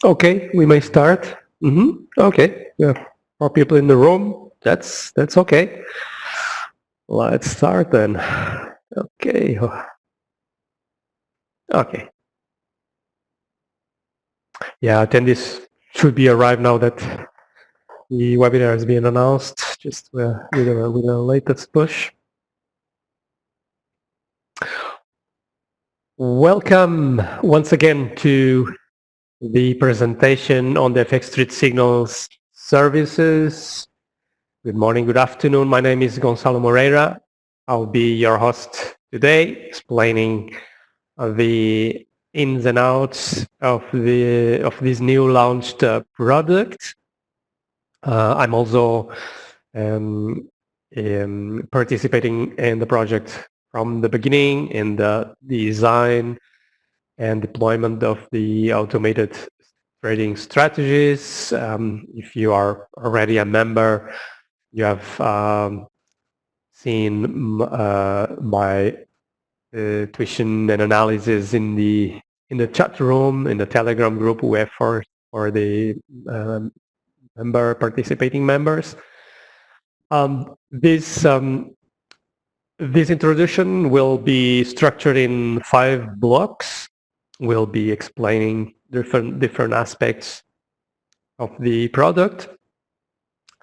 Okay, we may start. Okay, yeah, more people in the room. That's okay. Let's start then. Okay, okay. Yeah, attendees should be arrived now that the webinar has been announced. Just with a latest push. Welcome once again to the presentation on the FXStreet Signals Services. Good morning, good afternoon. My name is Gonzalo Moreira. I'll be your host today, explaining the ins and outs of this new launched product. I'm also um, participating in the project from the beginning in the design and deployment of the automated trading strategies. If you are already a member, you have seen my tuition and analysis in the chat room, in the Telegram group we have for the participating members. This introduction will be structured in 5 blocks. We'll be explaining different aspects of the product.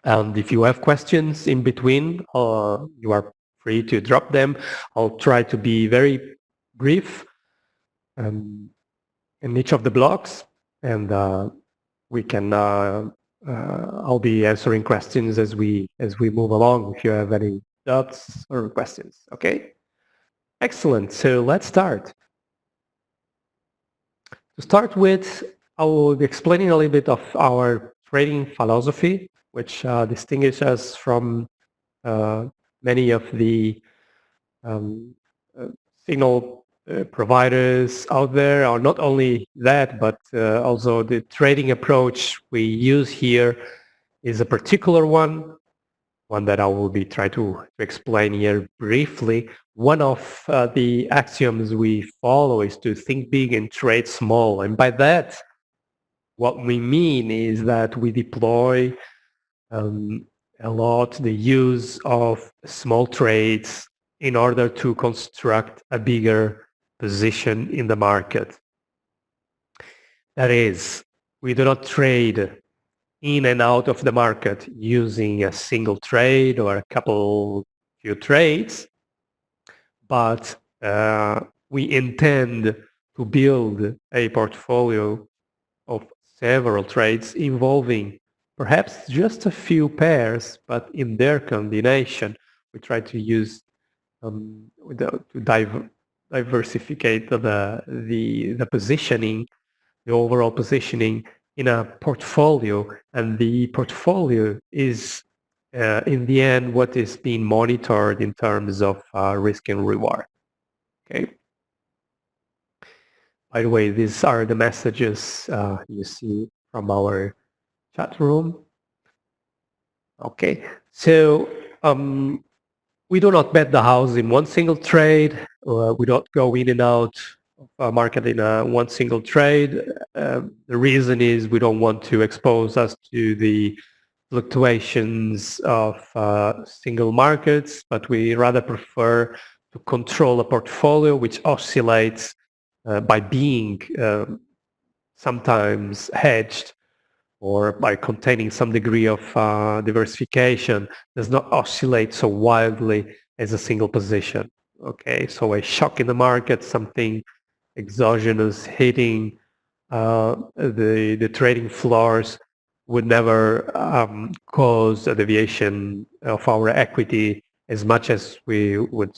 And if you have questions in between, you are free to drop them. I'll try to be very brief in each of the blocks, and we can. I'll be answering questions as we move along. If you have any doubts or questions, okay? Excellent. So let's start. To start with, I will be explaining a little bit of our trading philosophy, which distinguishes us from many of the signal providers out there. Or not only that, but also the trading approach we use here is a particular one that I will be trying to explain here briefly. One of the axioms we follow is to think big and trade small. And by that, what we mean is that we deploy a lot the use of small trades in order to construct a bigger position in the market. That is, we do not trade in and out of the market using a single trade or a few trades, but we intend to build a portfolio of several trades involving perhaps just a few pairs, but in their combination, we try to use to diversificate the positioning, the overall positioning in a portfolio, and the portfolio is in the end what is being monitored in terms of risk and reward. Okay. By the way, these are the messages you see from our chat room. Okay, so we do not bet the house in one single trade. We don't go in and out of a market in one single trade. The reason is we don't want to expose us to the fluctuations of single markets, but we rather prefer to control a portfolio which oscillates by being sometimes hedged or by containing some degree of diversification, does not oscillate so wildly as a single position. Okay, so a shock in the market, something exogenous hitting the trading floors would never cause a deviation of our equity as much as we would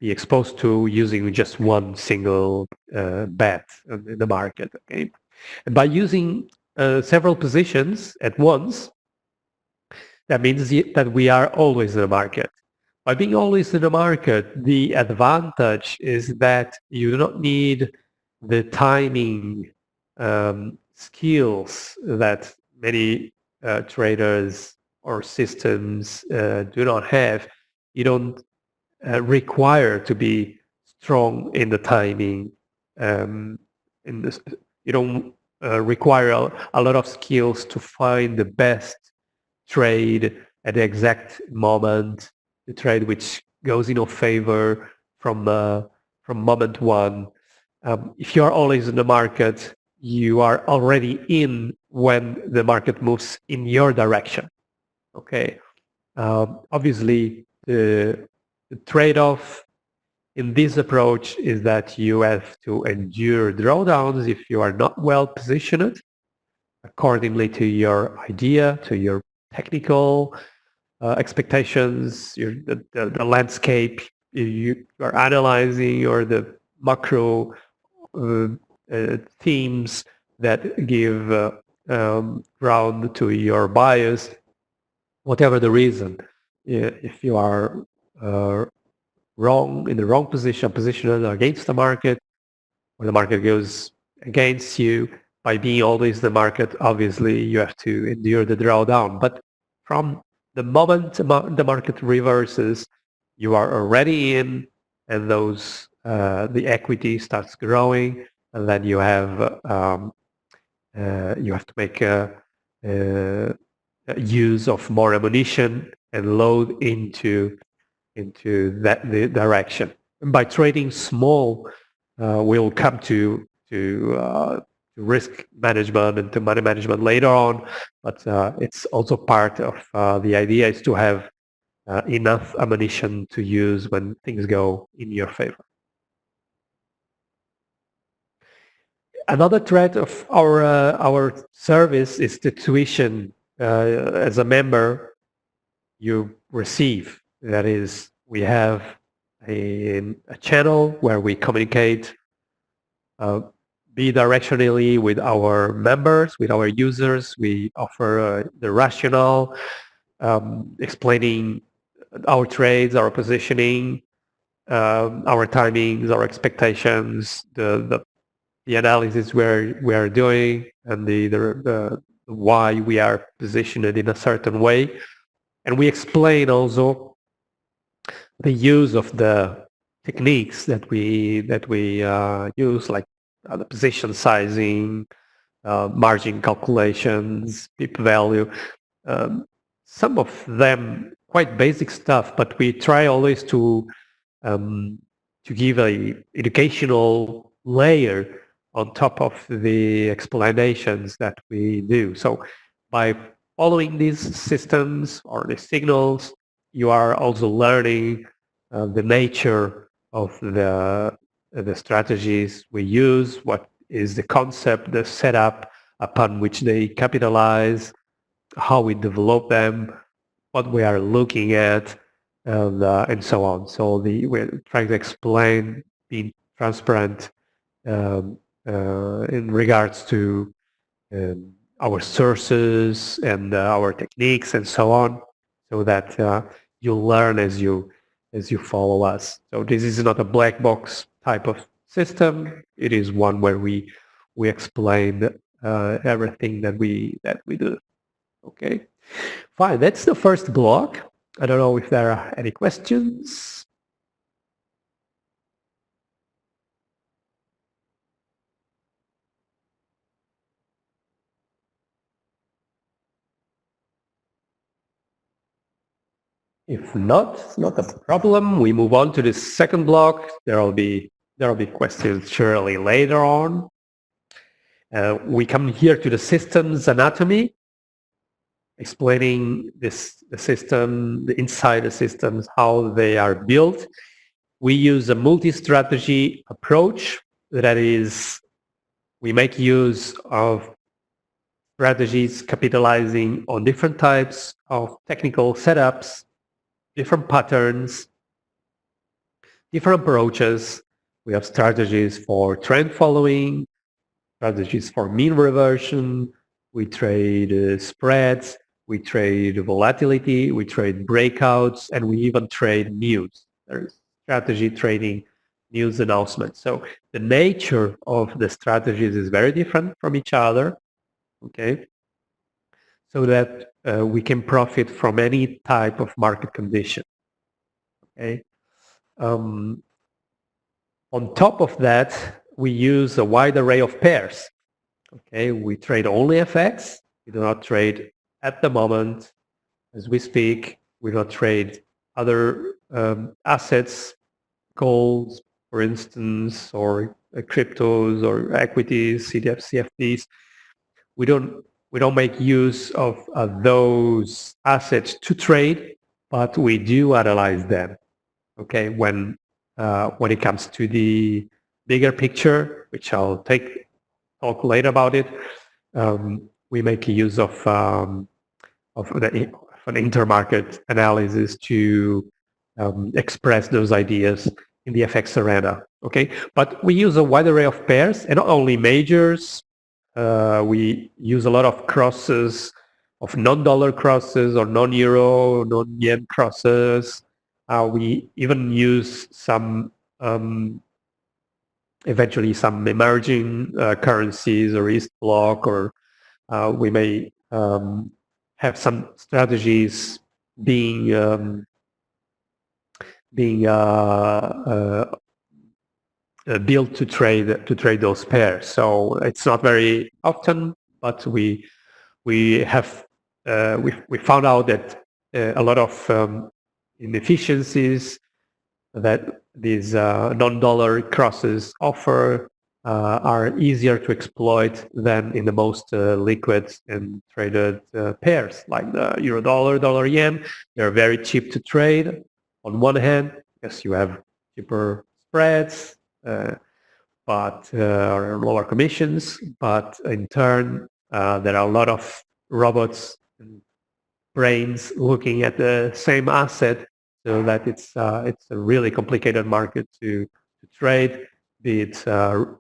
be exposed to using just one single bet in the market. Okay, and by using several positions at once, that means that we are always in the market. By being always in the market, the advantage is that you do not need the timing skills that many traders or systems do not have. You don't require to be strong in the timing. In this, you don't require a lot of skills to find the best trade at the exact moment, the trade which goes in your favor from moment one. If you are always in the market, you are already in when the market moves in your direction. Okay. Obviously, the trade-off in this approach is that you have to endure drawdowns if you are not well positioned accordingly to your idea, to your technical expectations, the landscape you are analyzing, or the macro themes that give ground to your bias, whatever the reason. If you are wrong in the wrong position against the market, or the market goes against you, by being always the market, obviously you have to endure the drawdown. But from the moment the market reverses, you are already in, and those the equity starts growing, and then you have to make use of more ammunition and load into that the direction. And by trading small, we'll come to risk management and to money management later on, but it's also part of the idea is to have enough ammunition to use when things go in your favor. Another threat of our service is the tuition as a member you receive. That is, we have a channel where we communicate bidirectionally with our members, with our users. We offer the rationale, explaining our trades, our positioning, our timings, our expectations, the analysis we are doing, and the why we are positioned in a certain way. And we explain also the use of the techniques that we use, like the position sizing, margin calculations, pip value. Some of them quite basic stuff, but we try always to give a educational layer on top of the explanations that we do. So by following these systems or the signals, you are also learning the nature of the strategies we use, what is the concept, the setup upon which they capitalize, how we develop them, what we are looking at, and so on. So we're trying to explain, being transparent in regards to our sources and our techniques and so on, so that you learn as you follow us. So this is not a black box type of system. It is one where we explain everything that we do. Okay, fine. That's the first block. I don't know if there are any questions. If not, it's not a problem. We move on to the second block. There will be questions surely later on. We come here to the systems anatomy, explaining the system, the inside the systems, how they are built. We use a multi-strategy approach. That is, we make use of strategies capitalizing on different types of technical setups, different patterns, different approaches. We have strategies for trend following, strategies for mean reversion. We trade spreads, we trade volatility, we trade breakouts, and we even trade news. There's strategy trading news announcements. So the nature of the strategies is very different from each other, okay? So that we can profit from any type of market condition, okay? On top of that, we use a wide array of pairs. Okay, we trade only FX. We do not trade at the moment as we speak. We do not trade other assets, gold, for instance, or cryptos or equities, CDF, CFDs. We don't we don't make use of those assets to trade, but we do analyze them. Okay, when it comes to the bigger picture, which I'll talk later about it, we make use of an intermarket analysis to express those ideas in the FX arena. Okay, but we use a wide array of pairs, and not only majors. We use a lot of crosses, of non-dollar crosses or non-euro, non-yen crosses. We even use eventually some emerging currencies or East Bloc, or we may have some strategies being built to trade those pairs. So it's not very often, but we have we found out that a lot of inefficiencies that these non-dollar crosses offer are easier to exploit than in the most liquid and traded pairs like the euro dollar, dollar yen. They're very cheap to trade on one hand because you have cheaper spreads, but or lower commissions. But in turn, there are a lot of robots and brains looking at the same asset, so that it's a really complicated market to trade, be it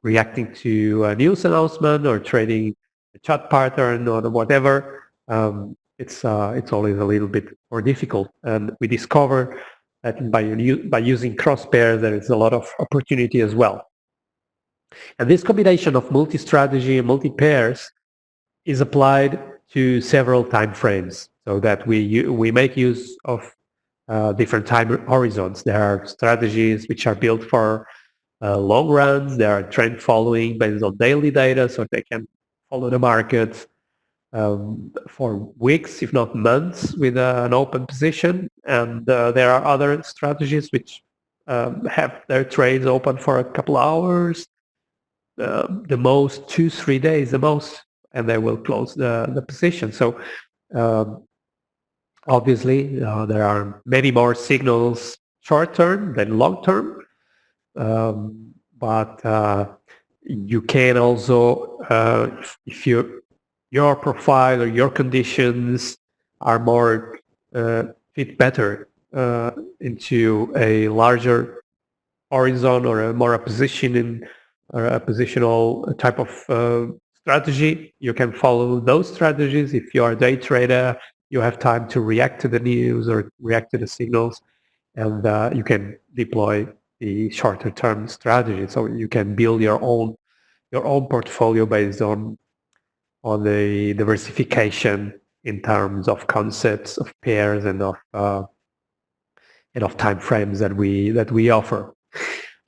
reacting to a news announcement or trading a chart pattern or whatever. It's always a little bit more difficult, and we discover that by using cross pairs, there is a lot of opportunity as well. And this combination of multi-strategy and multi-pairs is applied to several time frames, so that we make use of different time horizons. There are strategies which are built for long runs. There are trend following based on daily data, so they can follow the market for weeks, if not months, with an open position. And there are other strategies which have their trades open for a couple hours, the most 2-3 days, the most, and they will close the position. So obviously there are many more signals short term than long term, but you can also, if your profile or your conditions are more fit better into a larger horizon or a more a positioning or a positional type of strategy, you can follow those strategies. If you are a day trader, you have time to react to the news or react to the signals, and you can deploy the shorter term strategy. So you can build your own portfolio based on the diversification in terms of concepts, of pairs, and of time frames that we offer.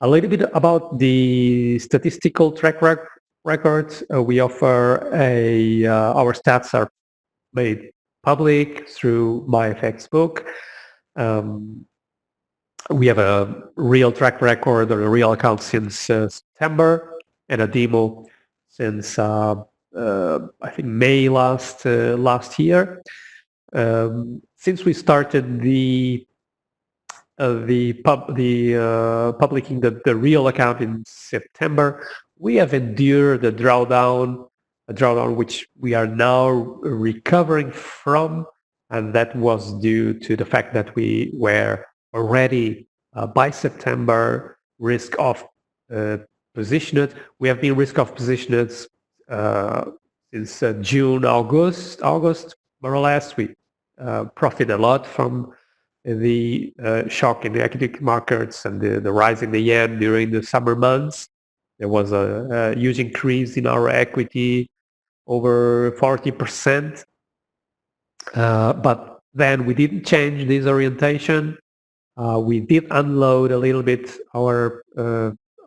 A little bit about the statistical track record. We offer our stats are made public through my FX book. We have a real track record or a real account since September, and a demo since I think May last year. Since we started publishing the real account in September, we have endured a drawdown which we are now recovering from, and that was due to the fact that we were already by September risk off positioned. We have been risk off positioned since June, August, more or less. We profit a lot from the shock in the equity markets and the rise in the yen during the summer months. There was a huge increase in our equity, over 40%. But then we didn't change this orientation. We did unload a little bit our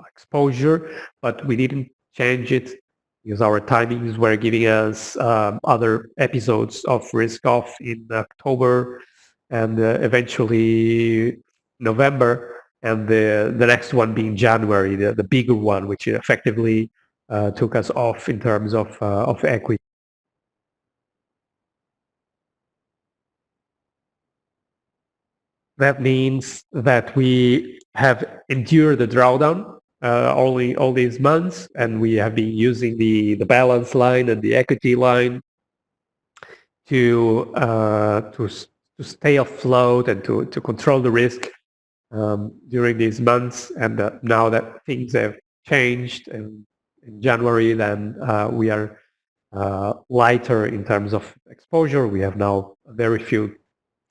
exposure, but we didn't change it because our timings were giving us other episodes of risk off in October and eventually November, and the next one being January, the bigger one, which effectively took us off in terms of equity. That means that we have endured the drawdown only all these months, and we have been using the balance line and the equity line to stay afloat and to control the risk during these months. And now that things have changed in January, then we are lighter in terms of exposure. We have now very few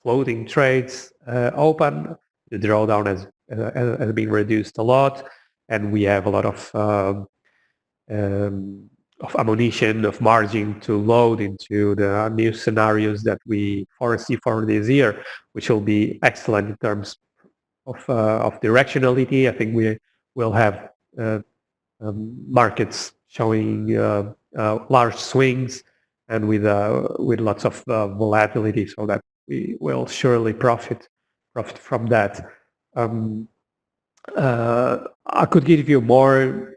floating trades open. The drawdown has been reduced a lot, and we have a lot of ammunition, of margin to load into the new scenarios that we foresee for this year, which will be excellent in terms of directionality. I think we will have markets showing large swings and with lots of volatility, so that we will surely profit from that. I could give you more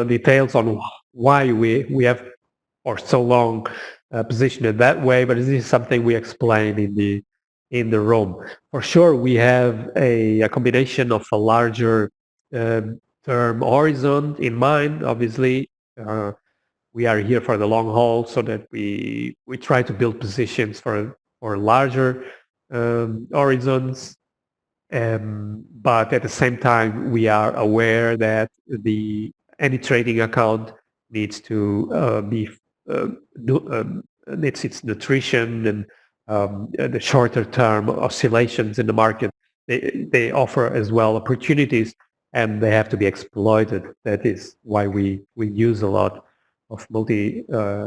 details on why we have for so long positioned it that way, but this is something we explain in the room. For sure, we have a combination of a larger term horizon in mind. Obviously, we are here for the long haul, so that we try to build positions for larger horizons. But at the same time, we are aware that any trading account needs to needs its nutrition, and the shorter term oscillations in the market, they offer as well opportunities, and they have to be exploited. That is why we use a lot of multi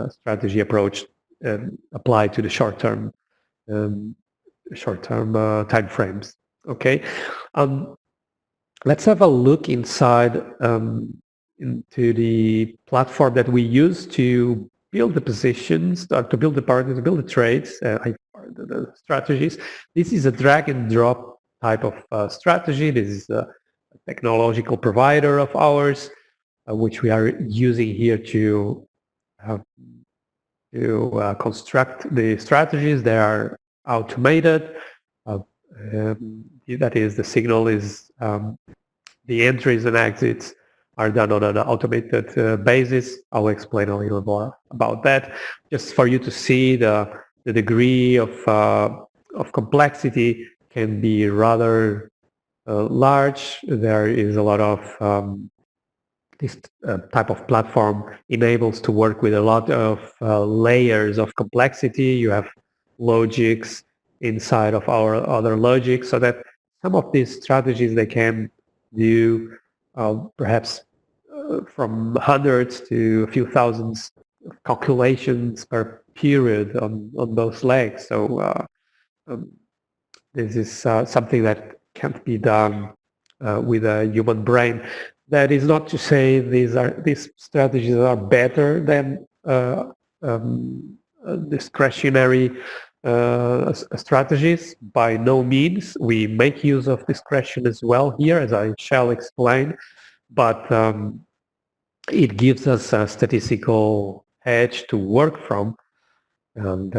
strategy approach applied to the short term time frames. Okay, let's have a look inside into the platform that we use to build the positions, to build the partners, to build the trades, the strategies. This is a drag and drop type of strategy. This is a technological provider of ours, which we are using here to construct the strategies. They are automated. That is, the signal is the entries and exits are done on an automated basis. I'll explain a little more about that, just for you to see the degree of complexity can be rather large. There is a lot of this type of platform enables to work with a lot of layers of complexity. You have logics inside of our other logics, so that some of these strategies, they can do perhaps from hundreds to a few thousands of calculations per period on those legs. So this is something that can't be done with a human brain. That is not to say these strategies are better than discretionary strategies. By no means. We make use of discretion as well here, as I shall explain, but it gives us a statistical edge to work from, and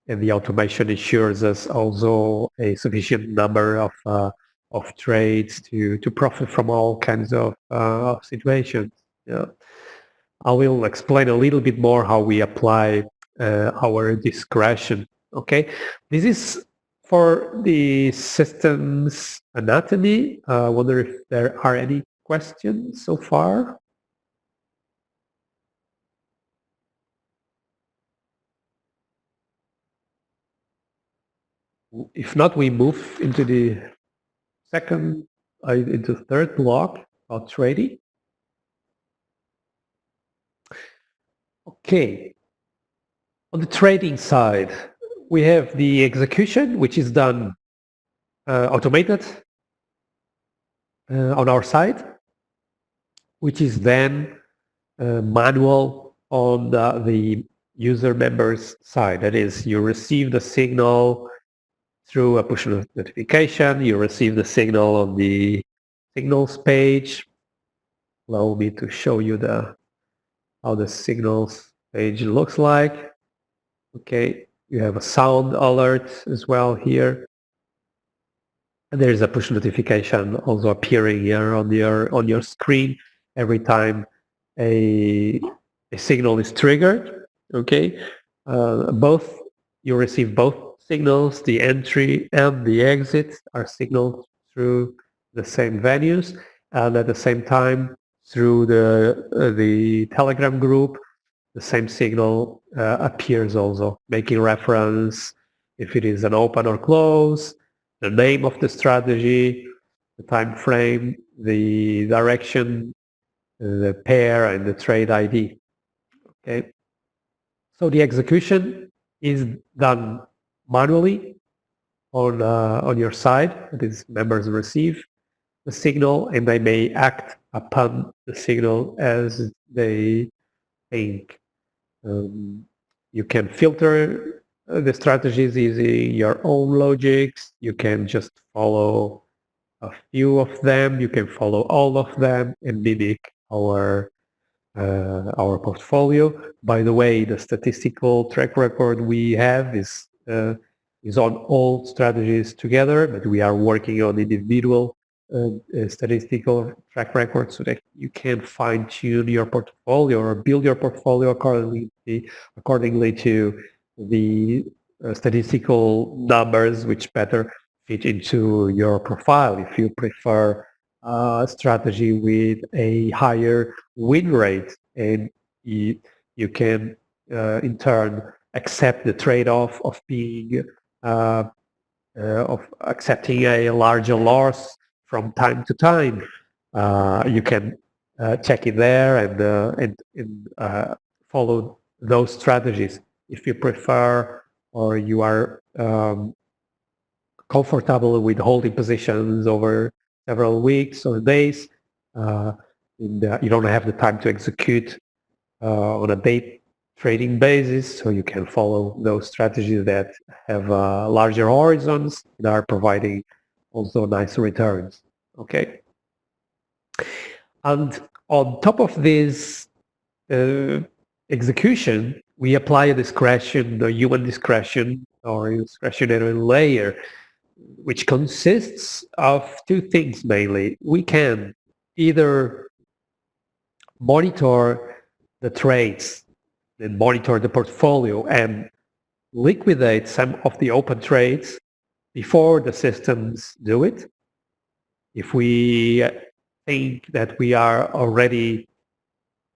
the automation ensures us also a sufficient number of trades to profit from all kinds of situations. Yeah. I will explain a little bit more how we apply our discretion. Okay, this is for the systems anatomy. I wonder if there are any questions so far. If not, we move into the into the third block about trading. Okay. On the trading side, we have the execution, which is done automated on our side, which is then manual on the user member's side. That is, you receive the signal through a push notification, you receive the signal on the signals page. Allow me to show you how the signals page looks like. Okay, you have a sound alert as well here. And there is a push notification also appearing here on your screen every time a signal is triggered. Okay, both you receive both signals. The entry and the exit are signaled through the same venues, and at the same time through the Telegram group, the same signal appears also, making reference if it is an open or close, the name of the strategy, the time frame, the direction, the pair, and the trade ID. Okay. So the execution is done manually on your side. That is, members receive the signal and they may act upon the signal as they think. You can filter the strategies using your own logics. You can just follow a few of them. You can follow all of them and mimic our portfolio. By the way, the statistical track record we have is on all strategies together, but we are working on individual statistical track records so that you can fine-tune your portfolio or build your portfolio accordingly to the statistical numbers which better fit into your profile. If you prefer a strategy with a higher win rate, and you can in turn accept the trade-off of being of accepting a larger loss from time to time. You can check it there and follow those strategies. If you prefer or you are comfortable with holding positions over several weeks or days, you don't have the time to execute on a day trading basis, so you can follow those strategies that have larger horizons and are providing also nice returns. Okay, and on top of this execution, we apply a discretion, the human discretion or discretionary layer, which consists of two things mainly. We can either monitor the trades and monitor the portfolio and liquidate some of the open trades before the systems do it. If we think that we are already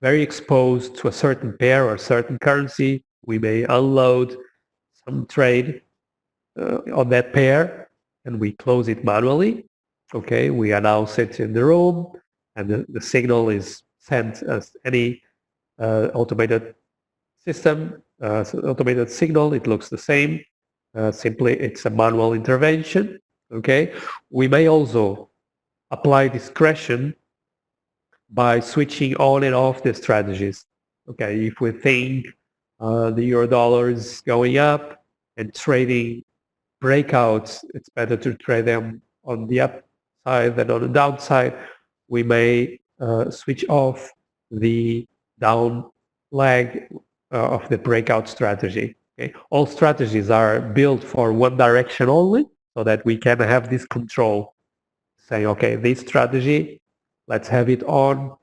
very exposed to a certain pair or a certain currency, we may unload some trade on that pair and we close it manually. Okay, we announce it in the room and the signal is sent as any automated system, automated signal. It looks the same. Simply, it's a manual intervention. Okay, we may also apply discretion by switching on and off the strategies. Okay, if we think the euro dollar is going up and trading breakouts, it's better to trade them on the upside than on the downside. We may switch off the down leg of the breakout strategy. Okay? All strategies are built for one direction only, so that we can have this control. Saying, okay, this strategy, let's have it on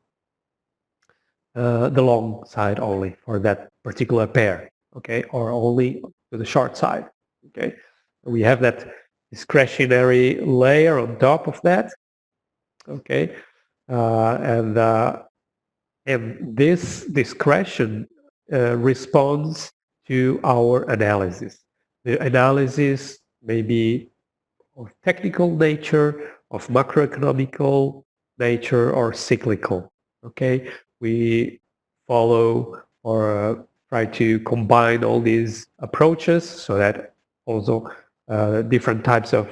the long side only for that particular pair, okay, or only to the short side. Okay, we have that discretionary layer on top of that. Okay, and this discretion responds to our analysis. The analysis may be of technical nature, of macroeconomical nature, or cyclical. Okay, we follow or try to combine all these approaches so that also different types of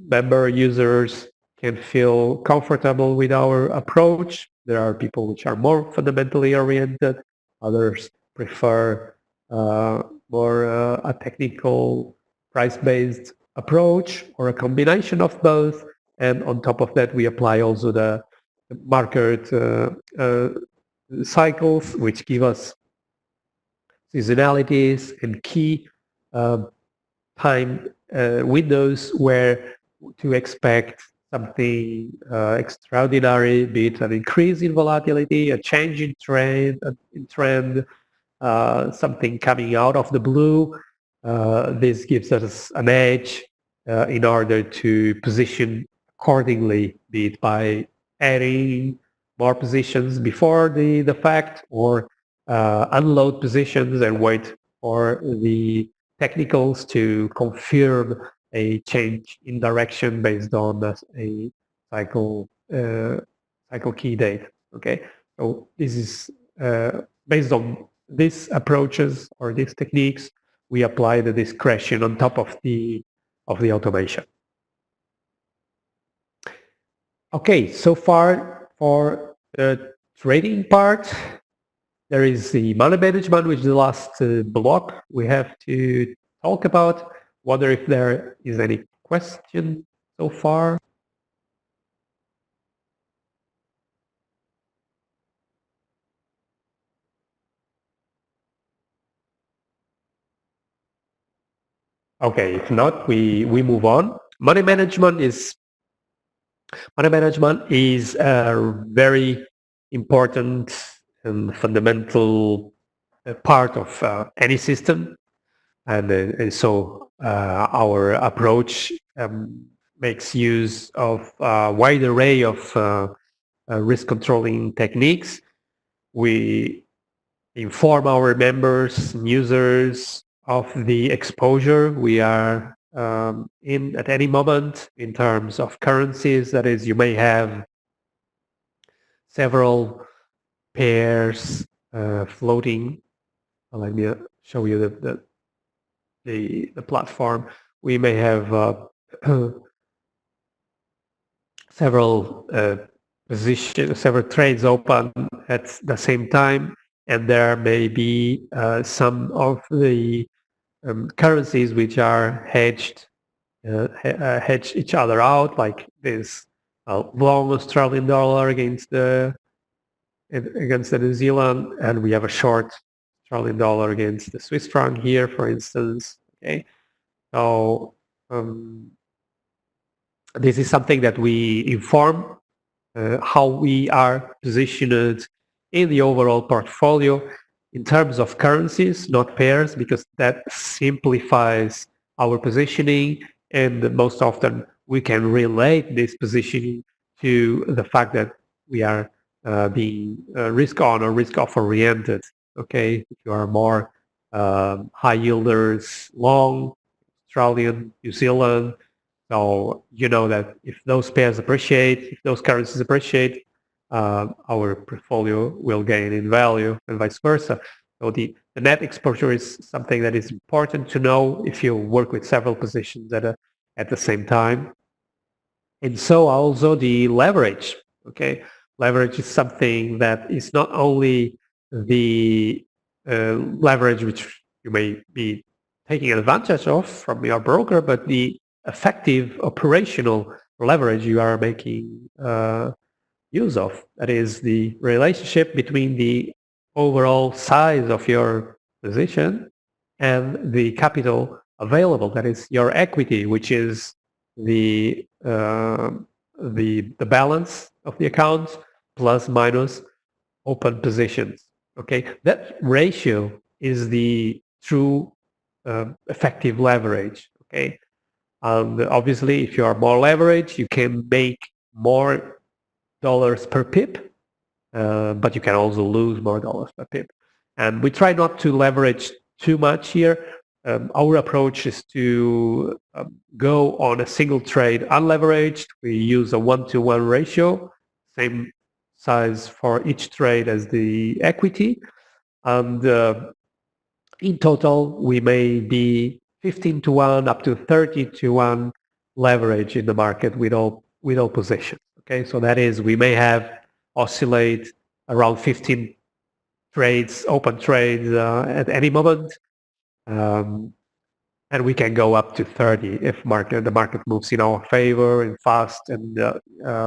member users can feel comfortable with our approach. There are people which are more fundamentally oriented. Others prefer more a technical price-based approach or a combination of both. And on top of that, we apply also the market cycles, which give us seasonalities and key uh, time windows where to expect something extraordinary, be it an increase in volatility, a change in trend, something coming out of the blue. This gives us an edge in order to position accordingly, be it by adding more positions before the fact or unload positions and wait for the technicals to confirm a change in direction based on a cycle cycle key date. Okay, so this is based on these approaches or these techniques. We apply the discretion on top of the automation. Okay, so far for the trading part, there is the money management, which is the last block we have to talk about. Wonder if there is any question so far. Okay, if not, we move on. Money management is a very important and fundamental part of any system, and so our approach makes use of a wide array of risk controlling techniques. We inform our members, users of the exposure we are in at any moment in terms of currencies. That is, you may have several pairs floating. Let me show you the platform. We may have several several trades open at the same time, and there may be some of the currencies which are hedged hedge each other out, like this long Australian dollar against the New Zealand, and we have a short Australian dollar against the Swiss franc here, for instance. Okay, so this is something that we inform how we are positioned in the overall portfolio in terms of currencies, not pairs, because that simplifies our positioning, and most often we can relate this positioning to the fact that we are being risk on or risk off oriented. Okay, if you are more high yielders, long, Australian, New Zealand, so you know that if those pairs appreciate, if those currencies appreciate, our portfolio will gain in value and vice versa. So the net exposure is something that is important to know if you work with several positions at the same time. And so also the leverage. Okay, leverage is something that is not only the leverage which you may be taking advantage of from your broker, but the effective operational leverage you are making use of. That is the relationship between the overall size of your position and the capital available. That is your equity, which is the the balance of the account plus minus open positions. Okay, that ratio is the true effective leverage. Okay, and obviously, if you are more leveraged, you can make more dollars per pip, but you can also lose more dollars per pip. And we try not to leverage too much here. Our approach is to go on a single trade unleveraged. We use a 1-to-1 ratio, same size for each trade as the equity. And in total, we may be 15-to-1 up to 30-to-1 leverage in the market with all positions. Okay, so that is, we may have oscillate around 15 trades, open trades at any moment. And we can go up to 30 if the market moves in our favor and fast and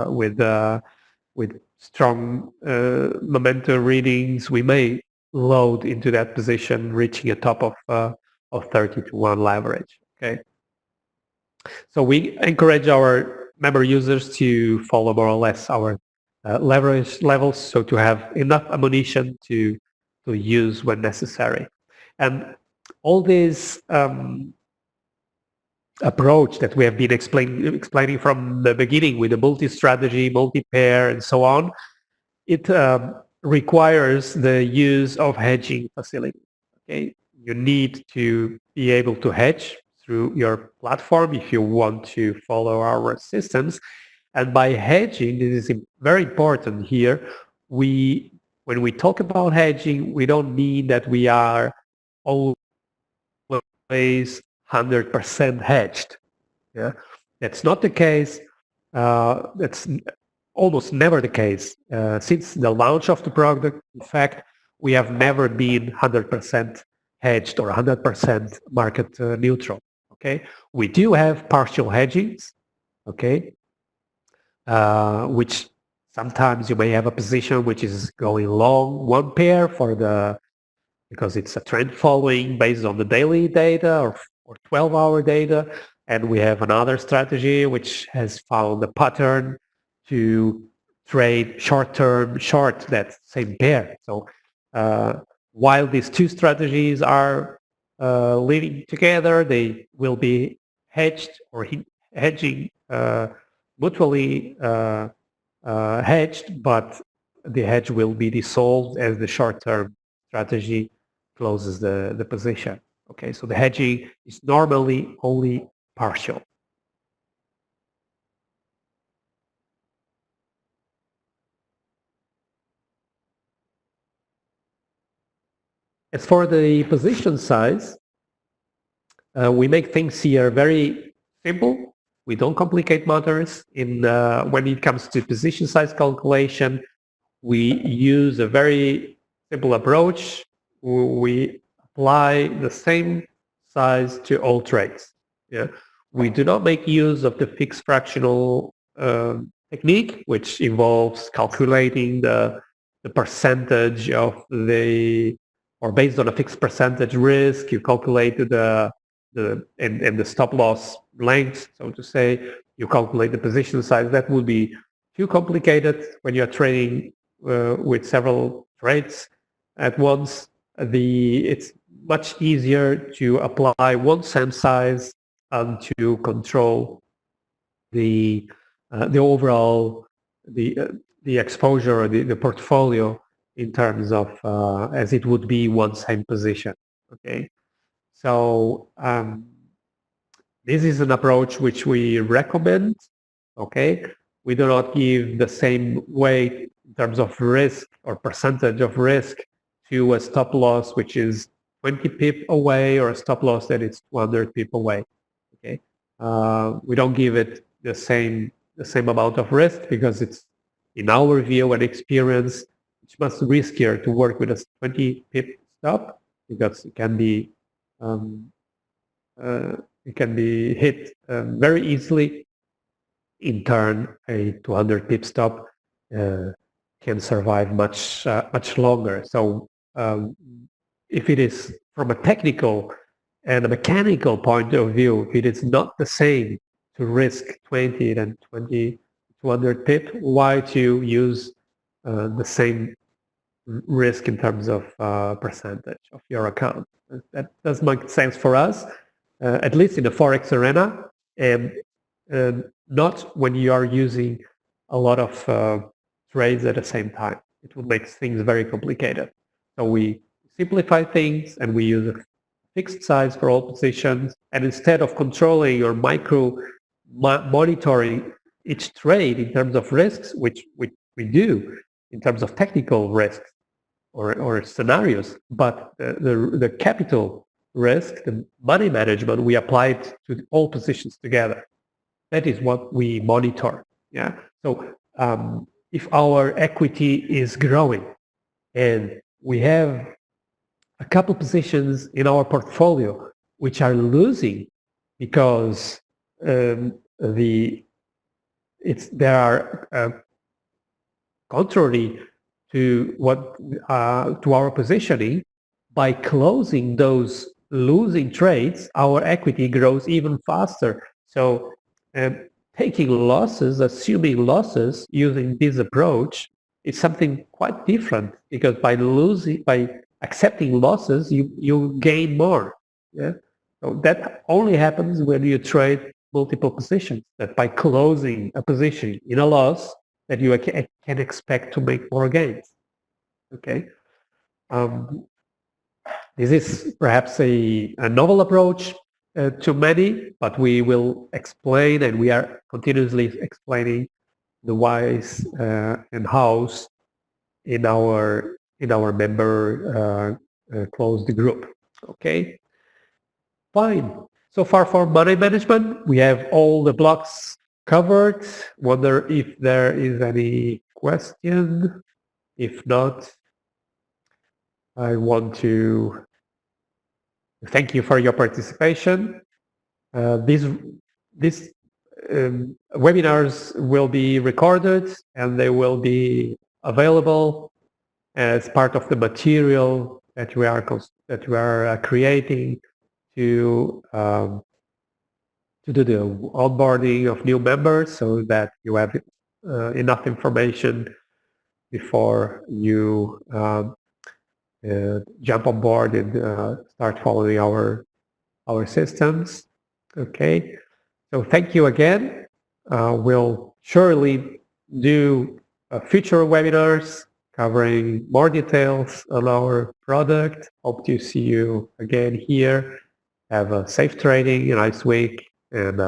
with strong momentum readings. We may load into that position, reaching a top of 30 to 1 leverage. Okay, so we encourage our member users to follow more or less our leverage levels, so to have enough ammunition to use when necessary. And all these approach that we have been explaining from the beginning with the multi-strategy, multi-pair, and so on, it requires the use of hedging facilities. Okay, you need to be able to hedge through your platform if you want to follow our systems. And by hedging, this is very important here. When we talk about hedging, we don't mean that we are always 100% hedged. Yeah, that's not the case. That's almost never the case. Since the launch of the product, in fact, we have never been 100% hedged or 100% market neutral. Okay, we do have partial hedgings. Okay, which sometimes you may have a position which is going long one pair because it's a trend following based on the daily data or 12-hour data. And we have another strategy which has found a pattern to trade short-term short that same pair. So while these two strategies are living together, they will be hedged or hedging mutually hedged, but the hedge will be dissolved as the short-term strategy closes the position. Okay, so the hedging is normally only partial. As for the position size, we make things here very simple. We don't complicate matters. When it comes to position size calculation, we use a very simple approach. We apply the same size to all trades. Yeah, we do not make use of the fixed fractional technique, which involves calculating the percentage of or based on a fixed percentage risk, you calculate and the stop loss length, so to say, you calculate the position size. That would be too complicated when you're trading with several trades at once. It's much easier to apply one same size and to control the overall the exposure or the portfolio in terms of as it would be one same position. Okay, so this is an approach which we recommend. Okay, we do not give the same weight in terms of risk or percentage of risk to a stop loss which is 20 pip away or a stop loss that is 200 pip away. Okay, we don't give it the same amount of risk because it's, in our view and experience, it's much riskier to work with a 20 pip stop because it can be hit very easily. In turn, a 200 pip stop can survive much longer. So if it is from a technical and a mechanical point of view, it is not the same to risk 20 than 200 pip. Why to use the same risk in terms of percentage of your account? That does make sense for us, at least in the Forex arena, and not when you are using a lot of trades at the same time. It would make things very complicated. So we simplify things and we use a fixed size for all positions. And instead of controlling or monitoring each trade in terms of risks, which we do in terms of technical risks or scenarios, but the capital risk, the money management, we apply it to all positions together. That is what we monitor. Yeah. So if our equity is growing and we have a couple positions in our portfolio which are losing because there are contrary to what to our positioning. By closing those losing trades, our equity grows even faster. So taking losses, assuming losses using this approach is something quite different, because by accepting losses, you gain more. Yeah. So that only happens when you trade multiple positions. That by closing a position in a loss, that you can expect to make more gains. Okay. Um, this is perhaps a novel approach to many, but we will explain, and we are continuously explaining the whys and hows in our member closed group. Okay, fine. So far for money management, we have all the blocks covered. Wonder if there is any question. If not, I want to thank you for your participation. These webinars will be recorded and they will be available as part of the material that we are creating to do the onboarding of new members, so that you have enough information before you jump on board and start following our systems. Okay, so thank you again. We'll surely do future webinars covering more details on our product. Hope to see you again here. Have a safe trading, a nice week, and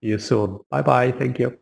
see you soon. Bye-bye. Thank you.